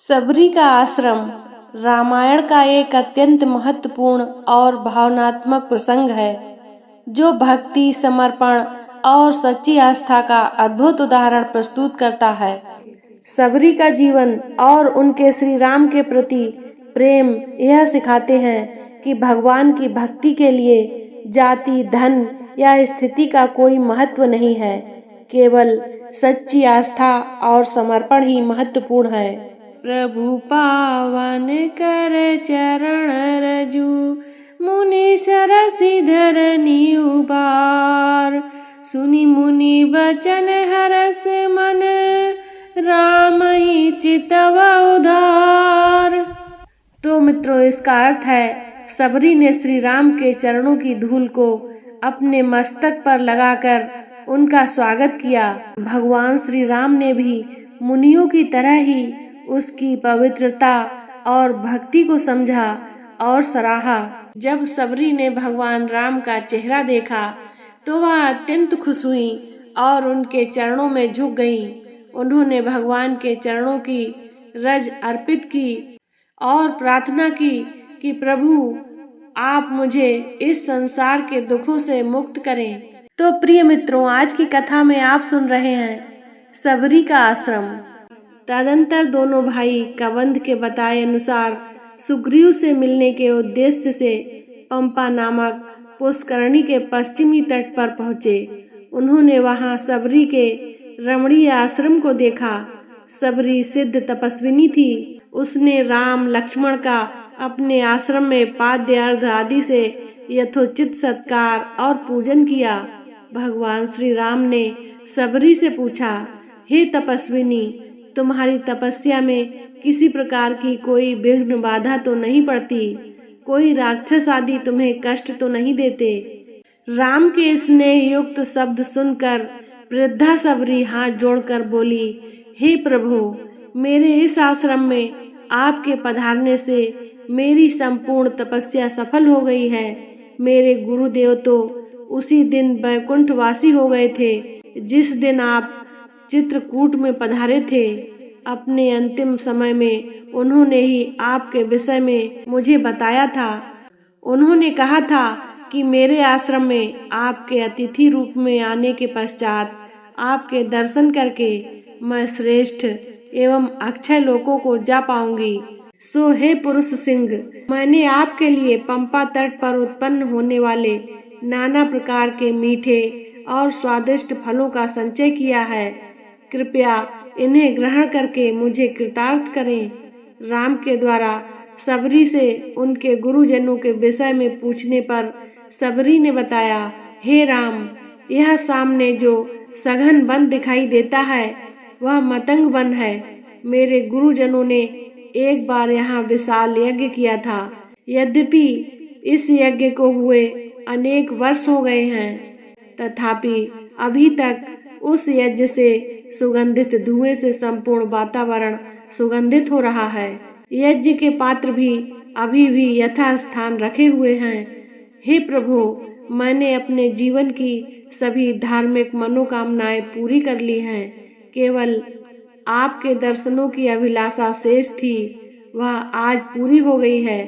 सबरी का आश्रम रामायण का एक अत्यंत महत्वपूर्ण और भावनात्मक प्रसंग है, जो भक्ति, समर्पण और सच्ची आस्था का अद्भुत उदाहरण प्रस्तुत करता है। सबरी का जीवन और उनके श्री राम के प्रति प्रेम यह सिखाते हैं कि भगवान की भक्ति के लिए जाति, धन या स्थिति का कोई महत्व नहीं है। केवल सच्ची आस्था और समर्पण ही महत्वपूर्ण है। प्रभु पावन कर चरण रजू, मुनि सरसि धरनी उबार। सुनि मुनि बचन हरस मन, राम ही चितव उधार। तो मित्रों, इसका अर्थ है सबरी ने श्री राम के चरणों की धूल को अपने मस्तक पर लगाकर उनका स्वागत किया। भगवान श्री राम ने भी मुनियों की तरह ही उसकी पवित्रता और भक्ति को समझा और सराहा। जब सबरी ने भगवान राम का चेहरा देखा तो वह अत्यंत खुश हुई और उनके चरणों में झुक गईं। उन्होंने भगवान के चरणों की रज अर्पित की और प्रार्थना की कि प्रभु, आप मुझे इस संसार के दुखों से मुक्त करें। तो प्रिय मित्रों, आज की कथा में आप सुन रहे हैं सबरी का आश्रम। तदंतर दोनों भाई कबंध के बताए अनुसार सुग्रीव से मिलने के उद्देश्य से पंपा नामक पुष्करणी के पश्चिमी तट पर पहुँचे। उन्होंने वहां सबरी के रमणीय आश्रम को देखा। सबरी सिद्ध तपस्विनी थी। उसने राम लक्ष्मण का अपने आश्रम में पाद्य अर्घ आदि से यथोचित सत्कार और पूजन किया। भगवान श्री राम ने सबरी से पूछा, हे तपस्विनी, तुम्हारी तपस्या में किसी प्रकार की कोई विघ्न बाधा तो नहीं पड़ती? कोई राक्षस आदि तुम्हें कष्ट तो नहीं देते? राम के स्नेह युक्त शब्द सुनकर वृद्धा सबरी हाथ जोड़कर बोली, हे प्रभु, मेरे इस आश्रम में आपके पधारने से मेरी संपूर्ण तपस्या सफल हो गई है। मेरे गुरुदेव तो उसी दिन वैकुंठ वासी हो गए थे जिस दिन आप चित्रकूट में पधारे थे। अपने अंतिम समय में उन्होंने ही आपके विषय में मुझे बताया था। उन्होंने कहा था कि मेरे आश्रम में आपके अतिथि रूप में आने के पश्चात आपके दर्शन करके मैं श्रेष्ठ एवं अक्षय लोकों को जा पाऊंगी। सो हे पुरुष सिंह, मैंने आपके लिए पंपा तट पर उत्पन्न होने वाले नाना प्रकार के मीठे और स्वादिष्ट फलों का संचय किया है। कृपया इन्हें ग्रहण करके मुझे कृतार्थ करें। राम के द्वारा सबरी से उनके गुरुजनों के विषय में पूछने पर सबरी ने बताया, हे राम, यह सामने जो सघन वन दिखाई देता है वह मतंग वन है। मेरे गुरुजनों ने एक बार यहाँ विशाल यज्ञ किया था। यद्यपि इस यज्ञ को हुए अनेक वर्ष हो गए हैं, तथापि अभी तक उस यज्ञ से सुगंधित धुएं से संपूर्ण वातावरण सुगंधित हो रहा है। यज्ञ के पात्र भी अभी भी यथास्थान रखे हुए हैं। हे प्रभु, मैंने अपने जीवन की सभी धार्मिक मनोकामनाएं पूरी कर ली हैं। केवल आपके दर्शनों की अभिलाषा शेष थी, वह आज पूरी हो गई है।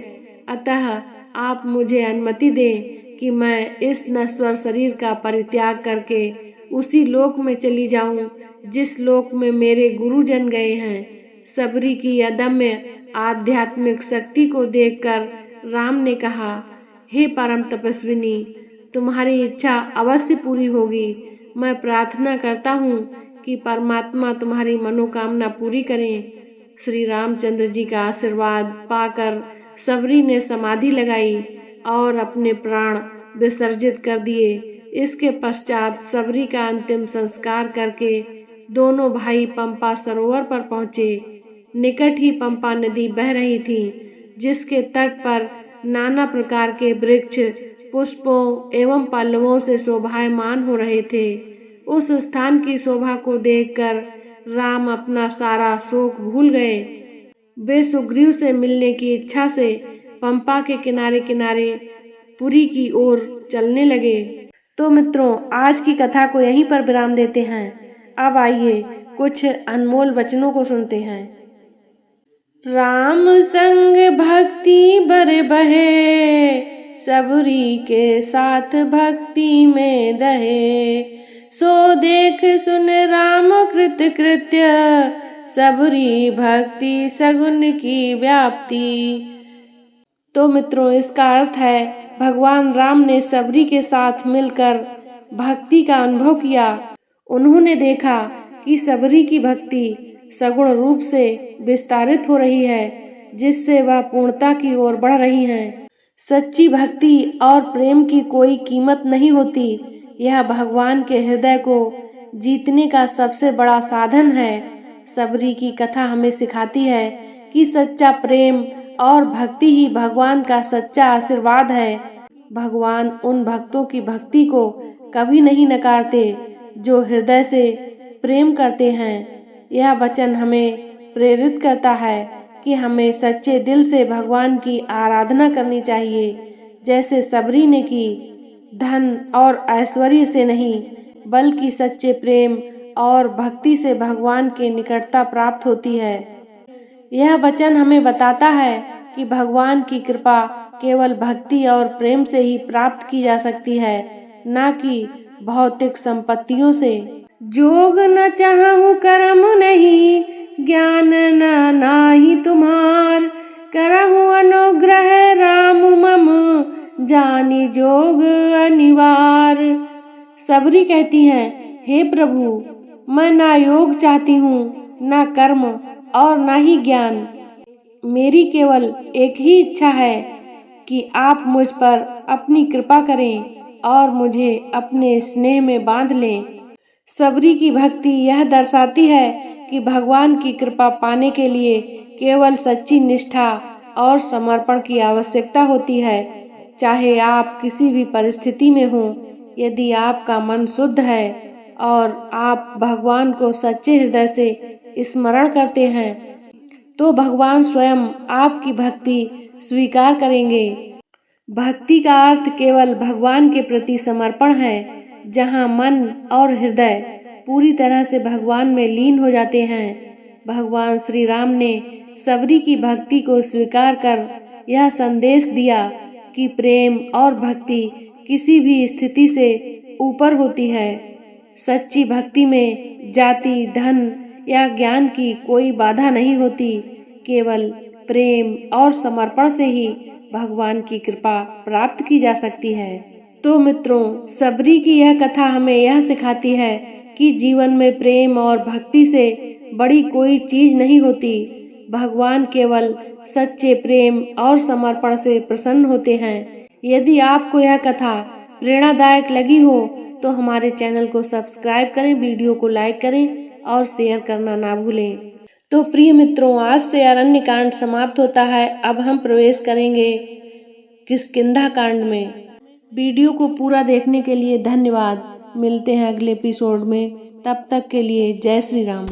अतः आप मुझे अनुमति दें कि मैं इस नश्वर शरीर का परित्याग करके उसी लोक में चली जाऊं जिस लोक में मेरे गुरुजन गए हैं। सबरी की अदम्य आध्यात्मिक शक्ति को देखकर राम ने कहा, हे परम तपस्विनी, तुम्हारी इच्छा अवश्य पूरी होगी। मैं प्रार्थना करता हूँ कि परमात्मा तुम्हारी मनोकामना पूरी करें। श्री रामचंद्र जी का आशीर्वाद पाकर सबरी ने समाधि लगाई और अपने प्राण विसर्जित कर दिए। इसके पश्चात सबरी का अंतिम संस्कार करके दोनों भाई पंपा सरोवर पर पहुँचे। निकट ही पंपा नदी बह रही थी, जिसके तट पर नाना प्रकार के वृक्ष पुष्पों एवं पल्लवों से शोभायमान हो रहे थे। उस स्थान की शोभा को देखकर राम अपना सारा शोक भूल गए। वे सुग्रीव से मिलने की इच्छा से पंपा के किनारे किनारे पुरी की ओर चलने लगे। तो मित्रों, आज की कथा को यहीं पर विराम देते हैं। अब आइए कुछ अनमोल वचनों को सुनते हैं। राम संग भक्ति बर बहे, सबरी के साथ भक्ति में दहे। सो देख सुन राम कृत कृत्य, सबरी भक्ति सगुन की व्याप्ति। तो मित्रों, इसका अर्थ है भगवान राम ने सबरी के साथ मिलकर भक्ति का अनुभव किया। उन्होंने देखा कि सबरी की भक्ति सगुण रूप से विस्तारित हो रही है, जिससे वह पूर्णता की ओर बढ़ रही हैं। सच्ची भक्ति और प्रेम की कोई कीमत नहीं होती। यह भगवान के हृदय को जीतने का सबसे बड़ा साधन है। सबरी की कथा हमें सिखाती है कि सच्चा प्रेम और भक्ति ही भगवान का सच्चा आशीर्वाद है। भगवान उन भक्तों की भक्ति को कभी नहीं नकारते जो हृदय से प्रेम करते हैं। यह वचन हमें प्रेरित करता है कि हमें सच्चे दिल से भगवान की आराधना करनी चाहिए, जैसे सबरी ने की। धन और ऐश्वर्य से नहीं, बल्कि सच्चे प्रेम और भक्ति से भगवान की निकटता प्राप्त होती है। यह वचन हमें बताता है कि भगवान की कृपा केवल भक्ति और प्रेम से ही प्राप्त की जा सकती है, न कि भौतिक संपत्तियों से। जोग न चाहूं कर्म नहीं, ज्ञान न नाही तुम्हार। करहूं अनुग्रह राम मम, जानी जोग अनिवार। सबरी कहती हैं, हे प्रभु, मैं ना योग चाहती हूँ, ना कर्म और ना ही ज्ञान। मेरी केवल एक ही इच्छा है कि आप मुझ पर अपनी कृपा करें और मुझे अपने स्नेह में बांध लें। सबरी की भक्ति यह दर्शाती है कि भगवान की कृपा पाने के लिए केवल सच्ची निष्ठा और समर्पण की आवश्यकता होती है। चाहे आप किसी भी परिस्थिति में हों, यदि आपका मन शुद्ध है और आप भगवान को सच्चे हृदय से स्मरण करते हैं, तो भगवान स्वयं आपकी भक्ति स्वीकार करेंगे। भक्ति का अर्थ केवल भगवान के प्रति समर्पण है, जहाँ मन और हृदय पूरी तरह से भगवान में लीन हो जाते हैं। भगवान श्री राम ने सबरी की भक्ति को स्वीकार कर यह संदेश दिया कि प्रेम और भक्ति किसी भी स्थिति से ऊपर होती है। सच्ची भक्ति में जाति, धन या ज्ञान की कोई बाधा नहीं होती। केवल प्रेम और समर्पण से ही भगवान की कृपा प्राप्त की जा सकती है। तो मित्रों, सबरी की यह कथा हमें यह सिखाती है कि जीवन में प्रेम और भक्ति से बड़ी कोई चीज नहीं होती। भगवान केवल सच्चे प्रेम और समर्पण से प्रसन्न होते हैं। यदि आपको यह कथा प्रेरणादायक लगी हो तो हमारे चैनल को सब्सक्राइब करें, वीडियो को लाइक करें और शेयर करना ना भूलें। तो प्रिय मित्रों, आज से अरण्य कांड समाप्त होता है। अब हम प्रवेश करेंगे किष्किंधा कांड में। वीडियो को पूरा देखने के लिए धन्यवाद। मिलते हैं अगले एपिसोड में। तब तक के लिए जय श्री राम।